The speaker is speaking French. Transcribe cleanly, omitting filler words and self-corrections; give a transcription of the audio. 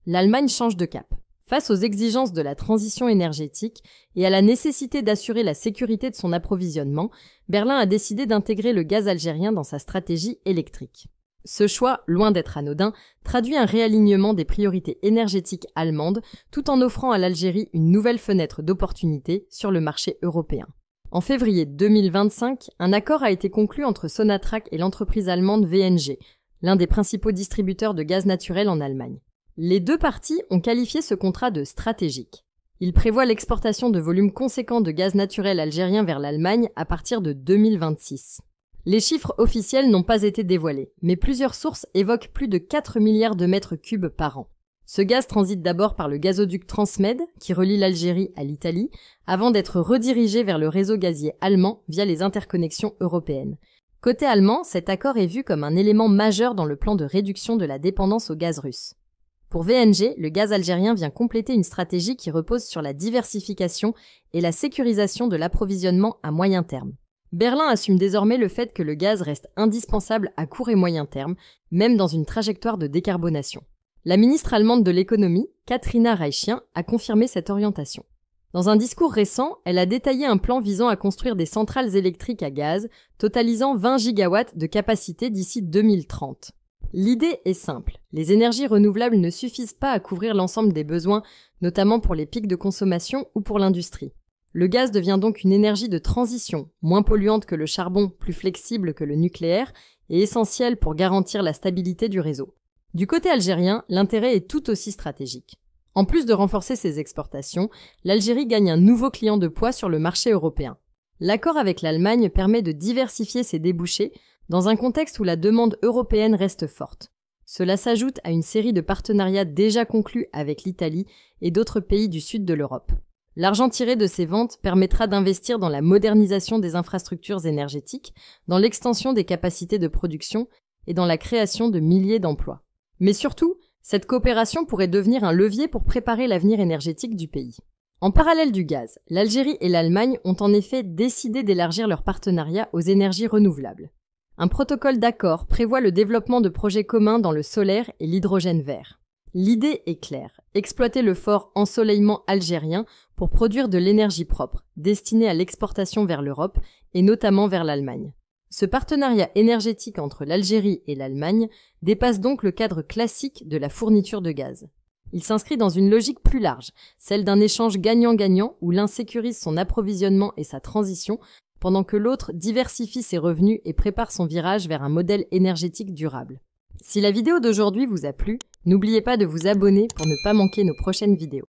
L'Allemagne change de cap. Face aux exigences de la transition énergétique et à la nécessité d'assurer la sécurité de son approvisionnement, Berlin a décidé d'intégrer le gaz algérien dans sa stratégie électrique. Ce choix, loin d'être anodin, traduit un réalignement des priorités énergétiques allemandes tout en offrant à l'Algérie une nouvelle fenêtre d'opportunité sur le marché européen. En février 2025, un accord a été conclu entre Sonatrach et l'entreprise allemande VNG, l'un des principaux distributeurs de gaz naturel en Allemagne. Les deux parties ont qualifié ce contrat de stratégique. Il prévoit l'exportation de volumes conséquents de gaz naturel algérien vers l'Allemagne à partir de 2026. Les chiffres officiels n'ont pas été dévoilés, mais plusieurs sources évoquent plus de 4 milliards de mètres cubes par an. Ce gaz transite d'abord par le gazoduc Transmed, qui relie l'Algérie à l'Italie, avant d'être redirigé vers le réseau gazier allemand via les interconnexions européennes. Côté allemand, cet accord est vu comme un élément majeur dans le plan de réduction de la dépendance au gaz russe. Pour VNG, le gaz algérien vient compléter une stratégie qui repose sur la diversification et la sécurisation de l'approvisionnement à moyen terme. Berlin assume désormais le fait que le gaz reste indispensable à court et moyen terme, même dans une trajectoire de décarbonation. La ministre allemande de l'économie, Katharina Reichen, a confirmé cette orientation. Dans un discours récent, elle a détaillé un plan visant à construire des centrales électriques à gaz, totalisant 20 gigawatts de capacité d'ici 2030. L'idée est simple, les énergies renouvelables ne suffisent pas à couvrir l'ensemble des besoins, notamment pour les pics de consommation ou pour l'industrie. Le gaz devient donc une énergie de transition, moins polluante que le charbon, plus flexible que le nucléaire, et essentielle pour garantir la stabilité du réseau. Du côté algérien, l'intérêt est tout aussi stratégique. En plus de renforcer ses exportations, l'Algérie gagne un nouveau client de poids sur le marché européen. L'accord avec l'Allemagne permet de diversifier ses débouchés, dans un contexte où la demande européenne reste forte. Cela s'ajoute à une série de partenariats déjà conclus avec l'Italie et d'autres pays du sud de l'Europe. L'argent tiré de ces ventes permettra d'investir dans la modernisation des infrastructures énergétiques, dans l'extension des capacités de production et dans la création de milliers d'emplois. Mais surtout, cette coopération pourrait devenir un levier pour préparer l'avenir énergétique du pays. En parallèle du gaz, l'Algérie et l'Allemagne ont en effet décidé d'élargir leur partenariat aux énergies renouvelables. Un protocole d'accord prévoit le développement de projets communs dans le solaire et l'hydrogène vert. L'idée est claire, exploiter le fort ensoleillement algérien pour produire de l'énergie propre, destinée à l'exportation vers l'Europe et notamment vers l'Allemagne. Ce partenariat énergétique entre l'Algérie et l'Allemagne dépasse donc le cadre classique de la fourniture de gaz. Il s'inscrit dans une logique plus large, celle d'un échange gagnant-gagnant où l'un sécurise son approvisionnement et sa transition, pendant que l'autre diversifie ses revenus et prépare son virage vers un modèle énergétique durable. Si la vidéo d'aujourd'hui vous a plu, n'oubliez pas de vous abonner pour ne pas manquer nos prochaines vidéos.